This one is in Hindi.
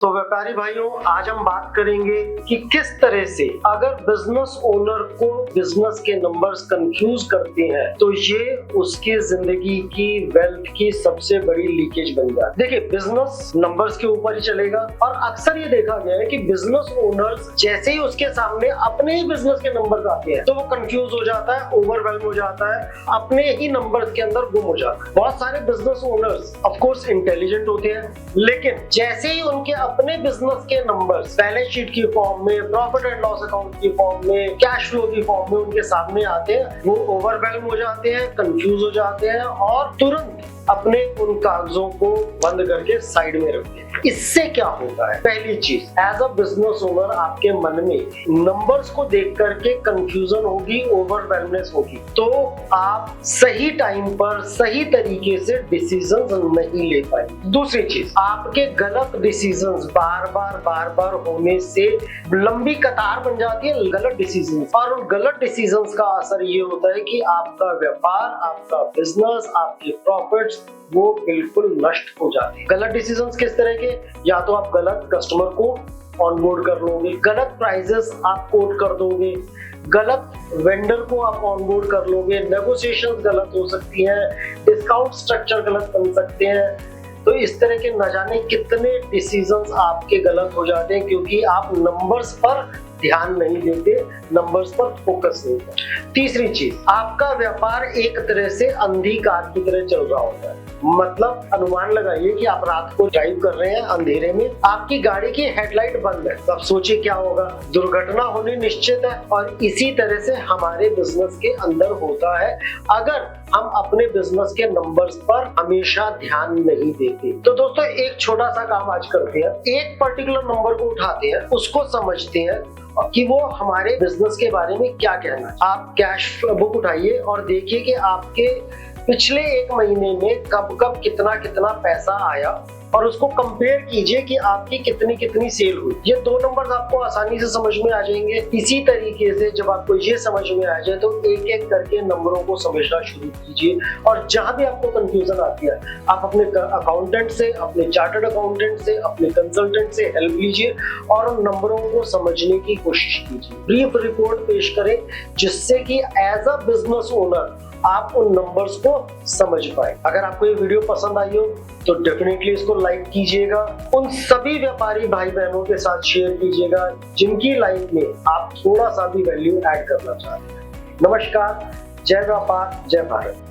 तो व्यापारी भाइयों, आज हम बात करेंगे कि किस तरह से अगर बिजनेस ओनर को बिजनेस के नंबर्स कंफ्यूज करते हैं तो ये उसकी जिंदगी की वेल्थ की सबसे बड़ी लीकेज बन जाती है। देखिए, बिजनेस नंबर्स के ऊपर ही चलेगा और अक्सर ये देखा गया है कि बिजनेस ओनर्स जैसे ही उसके सामने अपने ही बिजनेस के नंबर्स आते हैं तो वो कंफ्यूज हो जाता है, ओवरवेल्म हो जाता है, अपने ही नंबर्स के अंदर गुम हो जाता है। बहुत सारे business owners of course intelligent होते हैं, लेकिन जैसे ही उनके अपने बिजनेस के नंबर्स बैलेंस शीट की फॉर्म में, प्रॉफिट एंड लॉस अकाउंट की फॉर्म में, कैश फ्लो की फॉर्म में उनके सामने आते हैं, वो ओवरवेल्म हो जाते हैं, कंफ्यूज हो जाते हैं और तुरंत अपने उन कागजों को बंद करके साइड में रखते हैं। इससे क्या होता है? पहली चीज, एज अ बिजनेस ओनर आपके मन में नंबर्स को देख करके कंफ्यूजन होगी, ओवरवेलनेस होगी, तो आप सही टाइम पर सही तरीके से डिसीजंस नहीं ले पाएंगे। दूसरी चीज, आपके गलत डिसीजंस बार बार होने से लंबी कतार बन जाती है गलत डिसीजंस, और उन गलत डिसीजंस का असर ये होता है कि आपका व्यापार, आपका बिजनेस, आपके प्रॉफिट्स वो बिल्कुल नष्ट हो जाते हैं। गलत डिसीजंस किस तरह के? या तो आप गलत कस्टमर को ऑनबोर्ड कर लोगे, गलत प्राइसेस आप कोट कर दोगे, गलत वेंडर को आप ऑनबोर्ड कर लोगे, नेगोशिएशंस गलत हो सकती हैं, डिस्काउंट स्ट्रक्चर गलत बन सकते हैं। तो इस तरह के न जाने कितने डिसीजंस आपके गलत हो जाते हैं क्योंकि आप नंबर्स पर ध्यान नहीं देते, नंबर्स पर फोकस नहीं करते। तीसरी चीज, आपका व्यापार एक तरह से अंधी कार की तरह चल रहा होता है। मतलब अनुमान लगाइए कि आप रात को ड्राइव कर रहे हैं अंधेरे में, आपकी गाड़ी की हेडलाइट बंद है, तब सोचिए क्या होगा? दुर्घटना होनी निश्चित है। और इसी तरह से हमारे बिजनेस के अंदर होता है अगर हम अपने बिजनेस के नंबर्स पर हमेशा ध्यान नहीं देते। तो दोस्तों, एक छोटा सा काम आज करते हैं, एक पर्टिकुलर नंबर को उठाते हैं, उसको समझते हैं कि वो हमारे बिजनेस के बारे में क्या कहना है। आप कैश बुक उठाइए और देखिए कि आपके पिछले एक महीने में कब कब कितना कितना पैसा आया और उसको कंपेयर कीजिए कि आपकी कितनी कितनी सेल हुई। ये दो नंबर्स आपको आसानी से समझ में आ जाएंगे। इसी तरीके से जब आपको ये समझ में आ जाए तो एक एक करके नंबरों को समझना शुरू कीजिए और जहां भी आपको कंफ्यूजन आती है आप अपने अकाउंटेंट से, अपने चार्टर्ड अकाउंटेंट से, अपने कंसल्टेंट से हेल्प लीजिए और उन नंबरों को समझने की कोशिश कीजिए। ब्रीफ रिपोर्ट पेश करें जिससे कि एज अ बिजनेस ओनर आप उन नंबर्स को समझ पाए। अगर आपको ये वीडियो पसंद आई हो तो डेफिनेटली इसको लाइक कीजिएगा, उन सभी व्यापारी भाई बहनों के साथ शेयर कीजिएगा जिनकी लाइफ में आप थोड़ा सा भी वैल्यू ऐड करना चाहते हैं। नमस्कार, जय व्यापार, जय भारत।